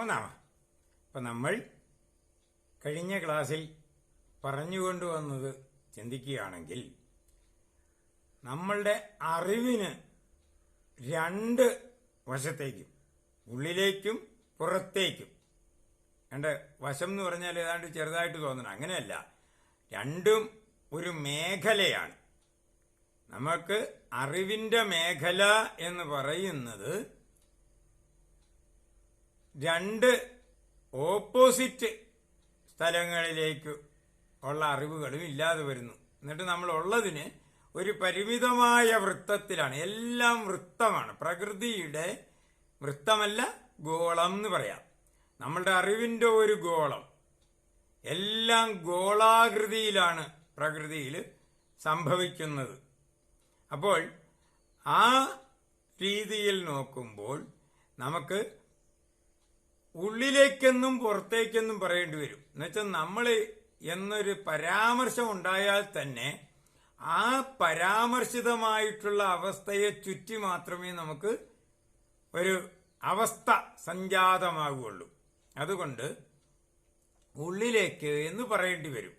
തോന്നാം. അപ്പം നമ്മൾ കഴിഞ്ഞ ക്ലാസ്സിൽ പറഞ്ഞുകൊണ്ടുവന്നത് ചിന്തിക്കുകയാണെങ്കിൽ നമ്മളുടെ അറിവിന് രണ്ട് വശത്തേക്കും, ഉള്ളിലേക്കും പുറത്തേക്കും, വശം എന്ന് പറഞ്ഞാൽ ഏതാണ്ട് ചെറുതായിട്ട് തോന്നണം, അങ്ങനെയല്ല, രണ്ടും ഒരു മേഖലയാണ്. നമുക്ക് അറിവിന്റെ മേഖല എന്ന് പറയുന്നത് രണ്ട് ഓപ്പോസിറ്റ് സ്ഥലങ്ങളിലേക്ക് ഉള്ള അറിവുകളും ഇല്ലാതെ വരുന്നു. എന്നിട്ട് നമ്മൾ ഉള്ളതിന് ഒരു പരിമിതമായ വൃത്തത്തിലാണ്. എല്ലാം വൃത്തമാണ്, പ്രകൃതിയുടെ വൃത്തമല്ല, ഗോളം എന്ന് പറയാം. നമ്മളുടെ അറിവിന്റെ ഒരു ഗോളം, എല്ലാം ഗോളാകൃതിയിലാണ് പ്രകൃതിയിൽ സംഭവിക്കുന്നത്. അപ്പോൾ ആ രീതിയിൽ നോക്കുമ്പോൾ നമുക്ക് ഉള്ളിലേക്കെന്നും പുറത്തേക്കെന്നും പറയേണ്ടി വരും. എന്നുവെച്ചാൽ നമ്മൾ എന്നൊരു പരാമർശം ഉണ്ടായാൽ തന്നെ ആ പരാമർശിതമായിട്ടുള്ള അവസ്ഥയെ ചുറ്റി മാത്രമേ നമുക്ക് ഒരു അവസ്ഥ സംജാതമാകുകയുള്ളൂ. അതുകൊണ്ട് ഉള്ളിലേക്ക് എന്ന് പറയേണ്ടി വരും.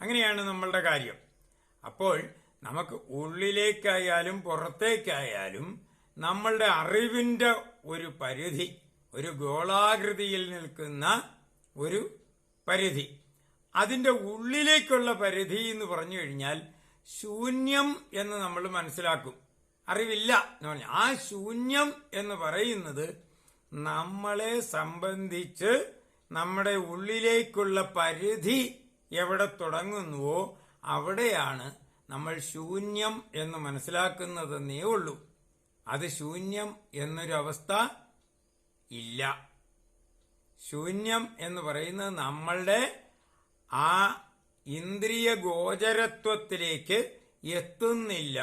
അങ്ങനെയാണ് നമ്മളുടെ കാര്യം. അപ്പോൾ നമുക്ക് ഉള്ളിലേക്കായാലും പുറത്തേക്കായാലും നമ്മളുടെ അറിവിന്റെ ഒരു പരിധി, ഒരു ഗോളാകൃതിയിൽ നിൽക്കുന്ന ഒരു പരിധി, അതിന്റെ ഉള്ളിലേക്കുള്ള പരിധി എന്ന് പറഞ്ഞു കഴിഞ്ഞാൽ ശൂന്യം എന്ന് നമ്മൾ മനസ്സിലാക്കും. അറിവില്ല എന്ന് പറഞ്ഞാൽ ആ ശൂന്യം എന്ന് പറയുന്നത് നമ്മളെ സംബന്ധിച്ച് നമ്മുടെ ഉള്ളിലേക്കുള്ള പരിധി എവിടെ തുടങ്ങുന്നുവോ അവിടെയാണ് നമ്മൾ ശൂന്യം എന്ന് മനസ്സിലാക്കുന്നതെന്നേ ഉള്ളൂ. അത് ശൂന്യം എന്നൊരു അവസ്ഥ ഇല്ല. ശൂന്യം എന്ന് പറയുന്നത് നമ്മളുടെ ആ ഇന്ദ്രിയ ഗോചരത്വത്തിലേക്ക് എത്തുന്നില്ല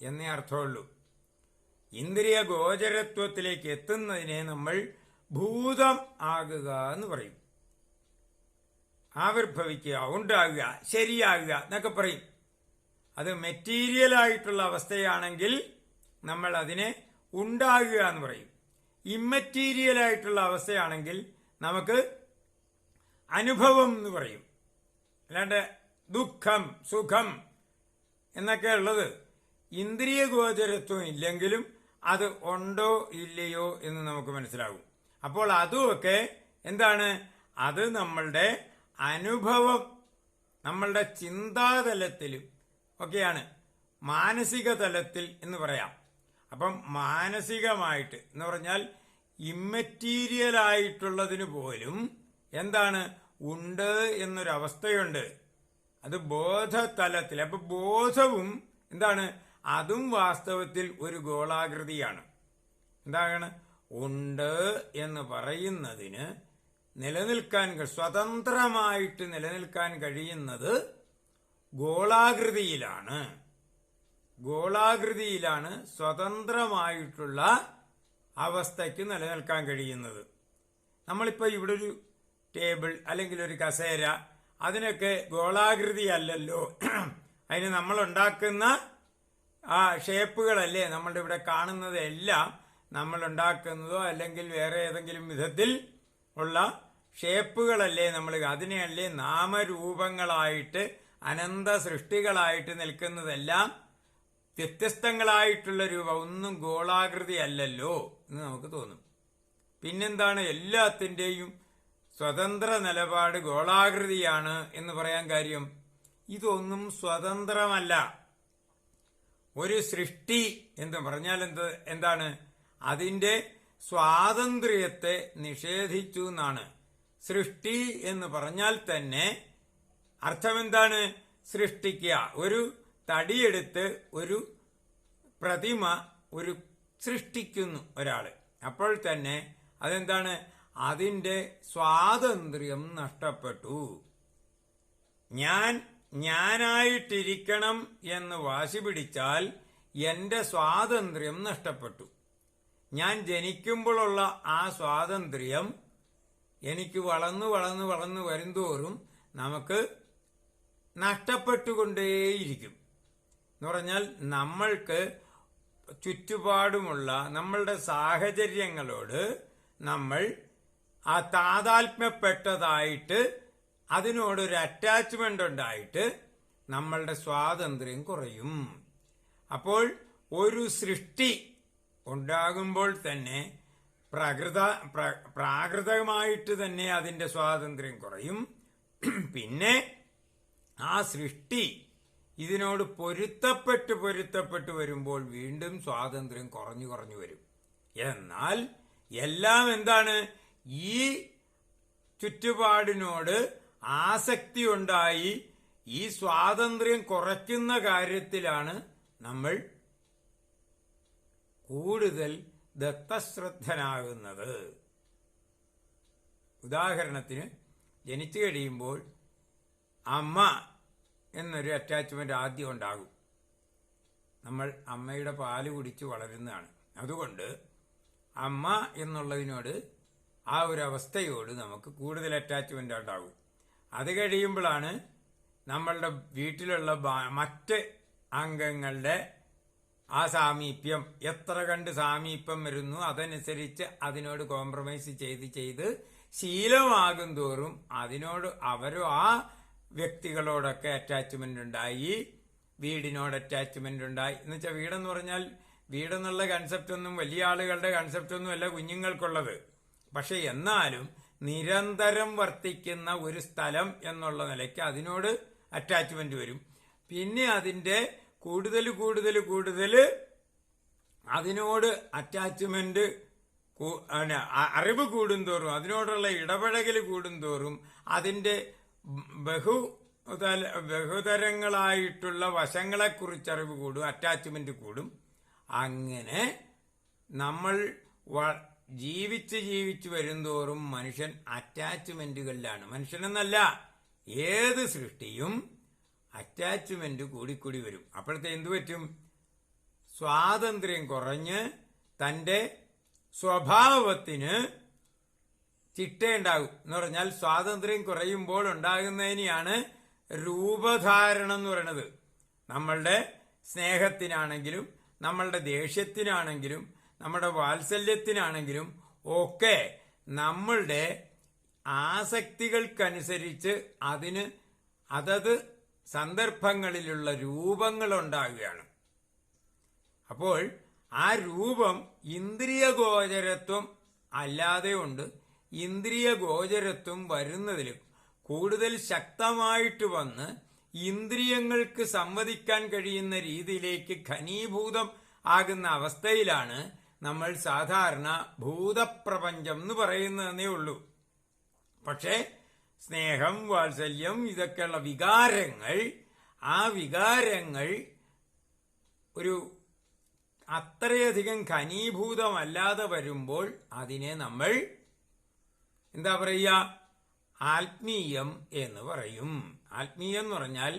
എന്നേ അർത്ഥമുള്ളൂ. ഇന്ദ്രിയ ഗോചരത്വത്തിലേക്ക് എത്തുന്നതിനെ നമ്മൾ ഭൂതം ആകുക എന്ന് പറയും. ആവിർഭവിക്കുക, ഉണ്ടാകുക, ശരിയാകുക എന്നൊക്കെ പറയും. അത് മെറ്റീരിയൽ ആയിട്ടുള്ള അവസ്ഥയാണെങ്കിൽ നമ്മൾ അതിനെ ഉണ്ടാകുക എന്ന് പറയും. ഇമ്മറ്റീരിയൽ ആയിട്ടുള്ള അവസ്ഥയാണെങ്കിൽ നമുക്ക് അനുഭവം എന്ന് പറയും. അല്ലാണ്ട് ദുഃഖം, സുഖം എന്നൊക്കെ ഉള്ളത് ഇന്ദ്രിയ ഗോചരത്വം ഇല്ലെങ്കിലും അത് ഉണ്ടോ ഇല്ലയോ എന്ന് നമുക്ക് മനസ്സിലാകും. അപ്പോൾ അതുമൊക്കെ എന്താണ്? അത് നമ്മളുടെ അനുഭവം, നമ്മളുടെ ചിന്താതലത്തിലും ഒക്കെയാണ്, മാനസിക തലത്തിൽ എന്ന് പറയാം. അപ്പം മാനസികമായിട്ട് എന്ന് പറഞ്ഞാൽ ഇമ്മറ്റീരിയൽ ആയിട്ടുള്ളതിന് പോലും എന്താണ് ഉണ്ട് എന്നൊരവസ്ഥയുണ്ട്. അത് ബോധതലത്തിൽ. അപ്പൊ ബോധവും എന്താണ്? അതും വാസ്തവത്തിൽ ഒരു ഗോളാകൃതിയാണ്. എന്താണ്? ഉണ്ട് എന്ന് പറയുന്നതിന് നിലനിൽക്കാൻ, സ്വതന്ത്രമായിട്ട് നിലനിൽക്കാൻ കഴിയുന്നത് ഗോളാകൃതിയിലാണ്. ഗോളാകൃതിയിലാണ് സ്വതന്ത്രമായിട്ടുള്ള അവസ്ഥയ്ക്ക് നിലനിൽക്കാൻ കഴിയുന്നത്. നമ്മളിപ്പോൾ ഇവിടെ ഒരു ടേബിൾ അല്ലെങ്കിൽ ഒരു കസേര, അതിനൊക്കെ ഗോളാകൃതി അല്ലല്ലോ. അതിന് നമ്മൾ ഉണ്ടാക്കുന്ന ആ ഷേപ്പുകളല്ലേ നമ്മളുടെ ഇവിടെ കാണുന്നതെല്ലാം നമ്മൾ ഉണ്ടാക്കുന്നതോ അല്ലെങ്കിൽ വേറെ ഏതെങ്കിലും വിധത്തിൽ ഉള്ള ഷേപ്പുകളല്ലേ നമ്മൾ, അതിനെയല്ലേ നാമരൂപങ്ങളായിട്ട് അനന്ത സൃഷ്ടികളായിട്ട് നിൽക്കുന്നതെല്ലാം വ്യത്യസ്തങ്ങളായിട്ടുള്ള രൂപം, ഒന്നും ഗോളാകൃതി അല്ലല്ലോ എന്ന് നമുക്ക് തോന്നും. പിന്നെന്താണ് എല്ലാത്തിൻ്റെയും സ്വതന്ത്ര നിലപാട് ഗോളാകൃതിയാണ് എന്ന് പറയാൻ കാര്യം? ഇതൊന്നും സ്വതന്ത്രമല്ല. ഒരു സൃഷ്ടി എന്ന് പറഞ്ഞാൽ എന്താണ്? അതിന്റെ സ്വാതന്ത്ര്യത്തെ നിഷേധിച്ചു എന്നാണ്. സൃഷ്ടി എന്ന് പറഞ്ഞാൽ തന്നെ അർത്ഥമെന്താണ്? സൃഷ്ടിക്കുക. ഒരു തടിയെടുത്ത് ഒരു പ്രതിമ സൃഷ്ടിക്കുന്നു ഒരാള്. അപ്പോൾ തന്നെ അതെന്താണ്? അതിന്റെ സ്വാതന്ത്ര്യം നഷ്ടപ്പെട്ടു. ഞാനായിട്ടിരിക്കണം എന്ന് വാശി പിടിച്ചാൽ എന്റെ സ്വാതന്ത്ര്യം നഷ്ടപ്പെട്ടു. ഞാൻ ജനിക്കുമ്പോഴുള്ള ആ സ്വാതന്ത്ര്യം എനിക്ക് വളർന്നു വളർന്നു വളർന്നു വരുന്തോറും നമുക്ക് നഷ്ടപ്പെട്ടുകൊണ്ടേയിരിക്കും. എന്ന് പറഞ്ഞാൽ നമ്മൾക്ക് ചുറ്റുപാടുമുള്ള നമ്മളുടെ സാഹചര്യങ്ങളോട് നമ്മൾ ആ താതാത്മ്യപ്പെട്ടതായിട്ട് അതിനോടൊരു അറ്റാച്ച്മെന്റ് ഉണ്ടായിട്ട് നമ്മളുടെ സ്വാതന്ത്ര്യം കുറയും. അപ്പോൾ ഒരു സൃഷ്ടി ഉണ്ടാകുമ്പോൾ തന്നെ പ്രാകൃതമായിട്ട് തന്നെ അതിന്റെ സ്വാതന്ത്ര്യം കുറയും. പിന്നെ ആ സൃഷ്ടി ഇതിനോട് പൊരുത്തപ്പെട്ട് വരുമ്പോൾ വീണ്ടും സ്വാതന്ത്ര്യം കുറഞ്ഞു വരും. എന്നാൽ എല്ലാം എന്താണ്? ഈ ചുറ്റുപാടിനോട് ആസക്തി ഉണ്ടായി ഈ സ്വാതന്ത്ര്യം കുറയ്ക്കുന്ന കാര്യത്തിലാണ് നമ്മൾ കൂടുതൽ ദത്തശ്രദ്ധനാകുന്നത്. ഉദാഹരണത്തിന്, ജനിച്ചു കഴിയുമ്പോൾ അമ്മ എന്നൊരു അറ്റാച്ച്മെന്റ് ആദ്യം ഉണ്ടാകും. നമ്മൾ അമ്മയുടെ പാല് കുടിച്ച് വളരുന്നതാണ്. അതുകൊണ്ട് അമ്മ എന്നുള്ളതിനോട്, ആ ഒരു അവസ്ഥയോട് നമുക്ക് കൂടുതൽ അറ്റാച്ച്മെന്റ് ഉണ്ടാകും. അത് കഴിയുമ്പോഴാണ് നമ്മളുടെ വീട്ടിലുള്ള മറ്റ് അംഗങ്ങളുടെ ആ സാമീപ്യം, എത്ര കണ്ട് സാമീപ്യം വരുന്നു അതനുസരിച്ച് അതിനോട് കോംപ്രമൈസ് ചെയ്ത് ശീലമാകും തോറും അതിനോട് അവരും ആ വ്യക്തികളോടൊക്കെ അറ്റാച്ച്മെന്റ് ഉണ്ടായി, വീടിനോട് അറ്റാച്ച്മെന്റ് ഉണ്ടായി. എന്ന് വെച്ചാൽ വീടെന്ന് പറഞ്ഞാൽ, വീടെന്നുള്ള കൺസെപ്റ്റ് ഒന്നും വലിയ ആളുകളുടെ കൺസെപ്റ്റ് ഒന്നും അല്ല കുഞ്ഞുങ്ങൾക്കുള്ളത്. പക്ഷെ എന്നാലും നിരന്തരം വർത്തിക്കുന്ന ഒരു സ്ഥലം എന്നുള്ള നിലയ്ക്ക് അതിനോട് അറ്റാച്ച്മെന്റ് വരും. പിന്നെ അതിന്റെ കൂടുതൽ അതിനോട് അറ്റാച്ച്മെന്റ്, അറിവ് കൂടുന്തോറും, അതിനോടുള്ള ഇടപഴകൽ കൂടുന്തോറും അതിന്റെ ബഹുതരങ്ങളായിട്ടുള്ള വശങ്ങളെക്കുറിച്ച് അറിവ് കൂടും, അറ്റാച്ച്മെന്റ് കൂടും. അങ്ങനെ നമ്മൾ ജീവിച്ച് വരുംതോറും മനുഷ്യൻ അറ്റാച്ച്മെന്റുകളിലാണ്. മനുഷ്യനെന്നല്ല, ഏത് സൃഷ്ടിയും അറ്റാച്ച്മെന്റ് കൂടിക്കൂടി വരും. അപ്പോഴത്തെ എന്തു പറ്റും? സ്വാതന്ത്ര്യം കുറഞ്ഞ് തന്റെ സ്വഭാവത്തിന് ചിട്ടയുണ്ടാകും. എന്ന് പറഞ്ഞാൽ സ്വാതന്ത്ര്യം കുറയുമ്പോൾ ഉണ്ടാകുന്നതിനെയാണ് രൂപധാരണം എന്ന് പറയുന്നത്. നമ്മളുടെ സ്നേഹത്തിനാണെങ്കിലും നമ്മളുടെ ദേഷ്യത്തിനാണെങ്കിലും നമ്മുടെ വാത്സല്യത്തിനാണെങ്കിലും ഒക്കെ നമ്മളുടെ ആസക്തികൾക്കനുസരിച്ച് അതിന് അതത് സന്ദർഭങ്ങളിലുള്ള രൂപങ്ങൾ ഉണ്ടാകുകയാണ്. അപ്പോൾ ആ രൂപം ഇന്ദ്രിയഗോചരത്വം അല്ലാതെ ഉണ്ട്. ഇന്ദ്രിയഗോചരത്വം വരുന്നതിൽ കൂടുതൽ ശക്തമായിട്ട് വന്ന് ഇന്ദ്രിയങ്ങൾക്ക് സംവദിക്കാൻ കഴിയുന്ന രീതിയിലേക്ക് ഘനീഭൂതം ആകുന്ന അവസ്ഥയിലാണ് നമ്മൾ സാധാരണ ഭൂതപ്രപഞ്ചം എന്ന് പറയുന്നതേ ഉള്ളൂ. പക്ഷേ സ്നേഹം, വാത്സല്യം, ഇതൊക്കെയുള്ള വികാരങ്ങൾ, ആ വികാരങ്ങൾ ഒരു അത്രയധികം ഘനീഭൂതമല്ലാതെ വരുമ്പോൾ അതിനെ നമ്മൾ എന്താ പറയുക? ആത്മീയം എന്ന് പറയും. ആത്മീയം എന്ന് പറഞ്ഞാൽ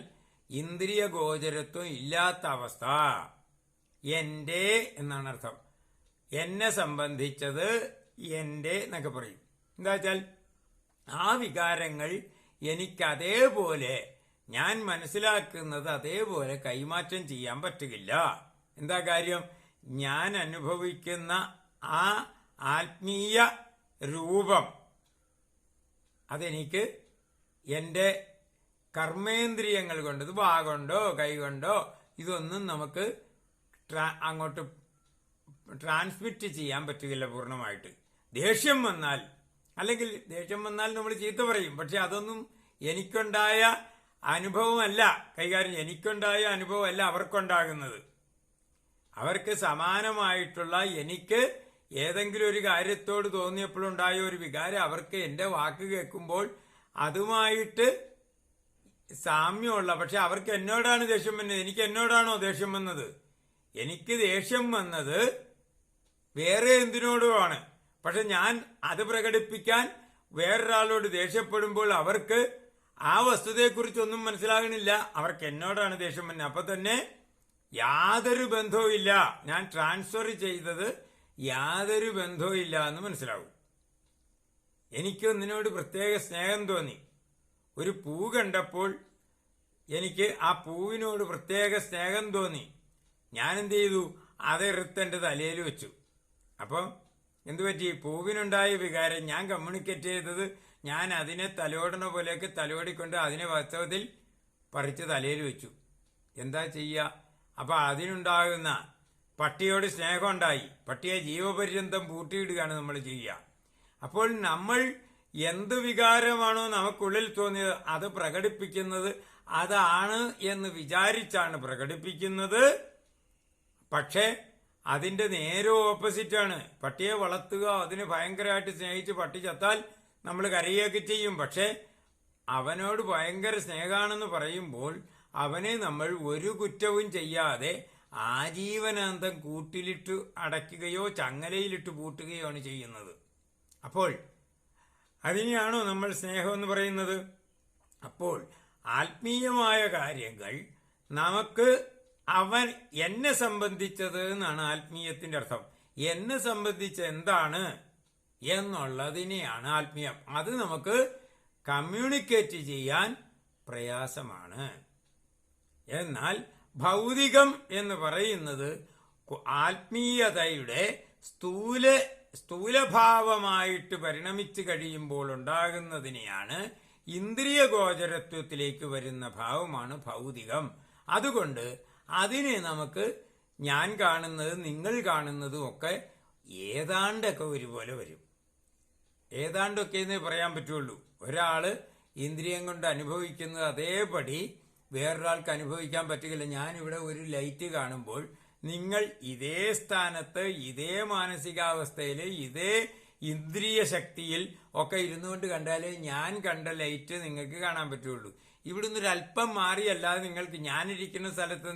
ഇന്ദ്രിയ ഗോചരത്വം ഇല്ലാത്ത അവസ്ഥ. എന്റെ എന്നാണ് അർത്ഥം. എന്നെ സംബന്ധിച്ചത് എന്റെ എന്നൊക്കെ പറയും. എന്താ വെച്ചാൽ ആ വികാരങ്ങൾ എനിക്ക് അതേപോലെ, ഞാൻ മനസ്സിലാക്കുന്നത് അതേപോലെ കൈമാറ്റം ചെയ്യാൻ പറ്റുകയില്ല. എന്താ കാര്യം? ഞാൻ അനുഭവിക്കുന്ന ആ ആത്മീയ രൂപം അതെനിക്ക് എന്റെ കർമ്മേന്ദ്രിയങ്ങൾ കൊണ്ട്, ഇത് വാഗൊണ്ടോ കൈകൊണ്ടോ ഇതൊന്നും നമുക്ക് അങ്ങോട്ട് ട്രാൻസ്മിറ്റ് ചെയ്യാൻ പറ്റുകയില്ല പൂർണ്ണമായിട്ട്. ദേഷ്യം വന്നാൽ, അല്ലെങ്കിൽ ദേഷ്യം വന്നാൽ നമ്മൾ ചീത്ത പറയും. പക്ഷെ അതൊന്നും എനിക്കുണ്ടായ അനുഭവമല്ല കൈകാര്യം, എനിക്കുണ്ടായ അനുഭവമല്ല അവർക്കുണ്ടാകുന്നത്. അവർക്ക് സമാനമായിട്ടുള്ള, എനിക്ക് ഏതെങ്കിലും ഒരു കാര്യത്തോട് തോന്നിയപ്പോഴുണ്ടായ ഒരു വികാരം അവർക്ക് എന്റെ വാക്ക് കേൾക്കുമ്പോൾ അതുമായിട്ട് സാമ്യമുള്ള, പക്ഷെ അവർക്ക് എന്നോടാണ് ദേഷ്യം വന്നത്. എനിക്ക് എന്നോടാണോ ദേഷ്യം വന്നത്? എനിക്ക് ദേഷ്യം വന്നത് വേറെ എന്തിനോടുമാണ്. പക്ഷെ ഞാൻ അത് പ്രകടിപ്പിക്കാൻ വേറൊരാളോട് ദേഷ്യപ്പെടുമ്പോൾ അവർക്ക് ആ വസ്തുതയെക്കുറിച്ചൊന്നും മനസ്സിലാകണില്ല. അവർക്ക് എന്നോടാണ് ദേഷ്യം വന്നത്. അപ്പൊ തന്നെ യാതൊരു ബന്ധവും ഇല്ല, ഞാൻ ട്രാൻസ്ഫർ ചെയ്തത് യാതൊരു ബന്ധവും ഇല്ല എന്ന് മനസ്സിലാവും. എനിക്കൊന്നിനോട് പ്രത്യേക സ്നേഹം തോന്നി. ഒരു പൂ കണ്ടപ്പോൾ എനിക്ക് ആ പൂവിനോട് പ്രത്യേക സ്നേഹം തോന്നി. ഞാൻ എന്ത് ചെയ്തു? അതെടുത്ത് എൻ്റെ തലയിൽ വെച്ചു. അപ്പം എന്തുപറ്റി? പൂവിനുണ്ടായ വികാരം ഞാൻ കമ്മ്യൂണിക്കേറ്റ് ചെയ്തത്, ഞാൻ അതിനെ തലോടണ പോലെയൊക്കെ തലോടിക്കൊണ്ട് അതിനെ വാസ്തവത്തിൽ പറിച്ച് തലയിൽ വെച്ചു. എന്താ ചെയ്യുക? അപ്പൊ അതിനുണ്ടാകുന്ന പട്ടിയോട് സ്നേഹം ഉണ്ടായി, പട്ടിയെ ജീവപര്യന്തം പൂട്ടിയിടുകയാണ് നമ്മൾ ചെയ്യുക. അപ്പോൾ നമ്മൾ എന്ത് വികാരമാണോ നമുക്കുള്ളിൽ തോന്നിയത് അത് പ്രകടിപ്പിക്കുന്നത് അതാണ് എന്ന് വിചാരിച്ചാണ് പ്രകടിപ്പിക്കുന്നത്. പക്ഷേ അതിന്റെ നേരെ ഓപ്പോസിറ്റാണ്. പട്ടിയെ വളർത്തുക, അതിന് ഭയങ്കരമായിട്ട് സ്നേഹിച്ച് പട്ടി ചത്താൽ നമ്മൾ കരയുകയൊക്കെ ചെയ്യും. പക്ഷെ അവനോട് ഭയങ്കര സ്നേഹമാണെന്ന് പറയുമ്പോൾ അവനെ നമ്മൾ ഒരു കുറ്റവും ചെയ്യാതെ ആജീവനാന്തം കൂട്ടിലിട്ട് അടയ്ക്കുകയോ ചങ്ങലയിലിട്ട് പൂട്ടുകയോ ആണ് ചെയ്യുന്നത്. അപ്പോൾ അതിനെയാണോ നമ്മൾ സ്നേഹം എന്ന് പറയുന്നത്? അപ്പോൾ ആത്മീയമായ കാര്യങ്ങൾ നമുക്ക് അവൻ എന്നെ സംബന്ധിച്ചത് എന്നാണ് ആത്മീയത്തിന്റെ അർത്ഥം. എന്നെ സംബന്ധിച്ച് എന്താണ് എന്നുള്ളതിനെയാണ് ആത്മീയം. അത് നമുക്ക് കമ്മ്യൂണിക്കേറ്റ് ചെയ്യാൻ പ്രയാസമാണ്. എന്നാൽ ഭൗതികം എന്ന് പറയുന്നത് ആത്മീയതയുടെ സ്ഥൂലഭാവമായിട്ട് പരിണമിച്ചു കഴിയുമ്പോൾ ഉണ്ടാകുന്നതിനെയാണ് ഇന്ദ്രിയ ഗോചരത്വത്തിലേക്ക് വരുന്ന ഭാവമാണ് ഭൗതികം. അതുകൊണ്ട് അതിനെ നമുക്ക് ഞാൻ കാണുന്നത് നിങ്ങൾ കാണുന്നതും ഒക്കെ ഏതാണ്ടൊക്കെ ഒരുപോലെ വരും. ഏതാണ്ടൊക്കെ എന്നേ പറയാൻ പറ്റുള്ളൂ. ഒരാള് ഇന്ദ്രിയം കൊണ്ട് അനുഭവിക്കുന്നത് അതേപടി വേറൊരാൾക്ക് അനുഭവിക്കാൻ പറ്റുകയില്ല. ഞാനിവിടെ ഒരു ലൈറ്റ് കാണുമ്പോൾ നിങ്ങൾ ഇതേ സ്ഥാനത്ത് ഇതേ മാനസികാവസ്ഥയിൽ ഇതേ ഇന്ദ്രിയ ശക്തിയിൽ ഒക്കെ ഇരുന്നുകൊണ്ട് കണ്ടാലേ ഞാൻ കണ്ട ലൈറ്റ് നിങ്ങൾക്ക് കാണാൻ പറ്റുള്ളൂ. ഇവിടുന്ന് ഒരു അല്പം മാറിയല്ലാതെ നിങ്ങൾക്ക് ഞാനിരിക്കുന്ന സ്ഥലത്ത്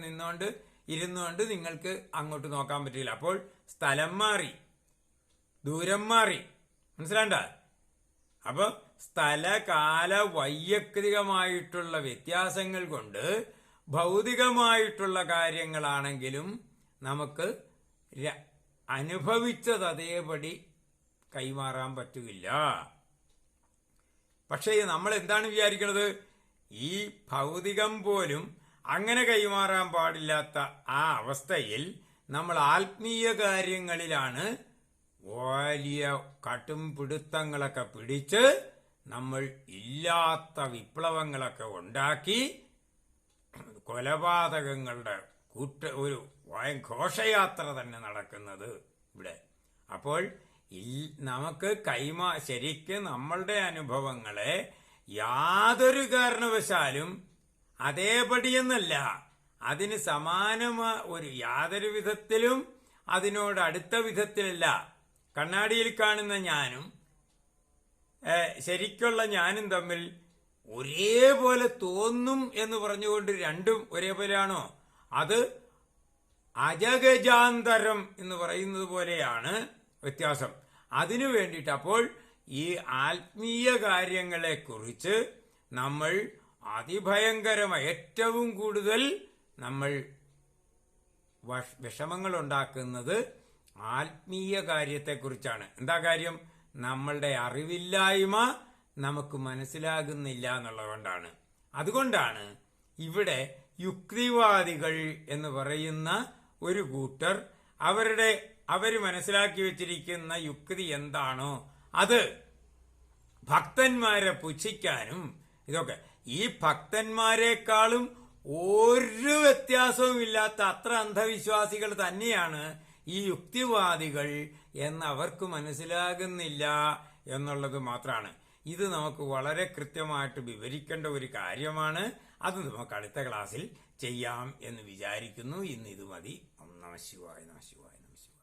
ഇരുന്നുകൊണ്ട് നിങ്ങൾക്ക് അങ്ങോട്ട് നോക്കാൻ പറ്റില്ല. അപ്പോൾ സ്ഥലം മാറി, ദൂരം മാറി, മനസ്സിലാണ്ട? അപ്പൊ സ്ഥലകാല വൈയക്തികമായിട്ടുള്ള വ്യത്യാസങ്ങൾ കൊണ്ട് ഭൗതികമായിട്ടുള്ള കാര്യങ്ങളാണെങ്കിലും നമുക്ക് അനുഭവിച്ചത് അതേപടി കൈമാറാൻ പറ്റുകയില്ല. പക്ഷേ നമ്മൾ എന്താണ് വിചാരിക്കുന്നത്? ഈ ഭൗതികം പോലും അങ്ങനെ കൈമാറാൻ പാടില്ലാത്ത ആ അവസ്ഥയിൽ നമ്മൾ ആത്മീയ കാര്യങ്ങളിലാണ് വലിയ കട്ടും പിടുത്തങ്ങളൊക്കെ പിടിച്ച് നമ്മൾ ഇല്ലാത്ത വിപ്ലവങ്ങളൊക്കെ ഉണ്ടാക്കി കൊലപാതകങ്ങളുടെ ഒരു ഘോഷയാത്ര തന്നെ നടക്കുന്നത് ഇവിടെ. അപ്പോൾ നമുക്ക് ശരിക്കും നമ്മളുടെ അനുഭവങ്ങളെ യാതൊരു കാരണവശാലും അതേപടിയെന്നല്ല, അതിന് സമാനമായ യാതൊരു വിധത്തിലും അതിനോട് അടുത്ത വിധത്തിലല്ല. കണ്ണാടിയിൽ കാണുന്ന ഞാനും ശരിക്കുള്ള ഞാനും തമ്മിൽ ഒരേപോലെ തോന്നും എന്ന് പറഞ്ഞുകൊണ്ട് രണ്ടും ഒരേപോലെയാണോ? അത് അജഗജാന്തരം എന്ന് പറയുന്നത് പോലെയാണ് വ്യത്യാസം. അതിനു വേണ്ടിയിട്ട് അപ്പോൾ ഈ ആത്മീയ കാര്യങ്ങളെ കുറിച്ച് നമ്മൾ അതിഭയങ്കരമായ ഏറ്റവും കൂടുതൽ നമ്മൾ വിഷമങ്ങൾ ഉണ്ടാക്കുന്നത് ആത്മീയ കാര്യത്തെക്കുറിച്ചാണ്. എന്താ കാര്യം? നമ്മളുടെ അറിവില്ലായ്മ നമുക്ക് മനസ്സിലാകുന്നില്ല എന്നുള്ളതുകൊണ്ടാണ്. അതുകൊണ്ടാണ് ഇവിടെ യുക്തിവാദികൾ എന്ന് പറയുന്ന ഒരു കൂട്ടർ അവര് മനസ്സിലാക്കി വെച്ചിരിക്കുന്ന യുക്തി എന്താണോ അത് ഭക്തന്മാരെ പുച്ഛിക്കാനും ഇതൊക്കെ. ഈ ഭക്തന്മാരെക്കാളും ഒരു വ്യത്യാസവും ഇല്ലാത്ത അത്ര അന്ധവിശ്വാസികൾ തന്നെയാണ് ഈ യുക്തിവാദികൾ എന്ന് അവർക്ക് മനസ്സിലാകുന്നില്ല എന്നുള്ളത് മാത്രമാണ്. ഇത് നമുക്ക് വളരെ കൃത്യമായിട്ട് വിവരിക്കേണ്ട ഒരു കാര്യമാണ്. അത് നമുക്ക് അടുത്ത ക്ലാസ്സിൽ ചെയ്യാം എന്ന് വിചാരിക്കുന്നു. ഇന്ന് ഇത് മതി. നമഃ ശിവായ, നമഃ ശിവായ, നമഃ ശിവായ.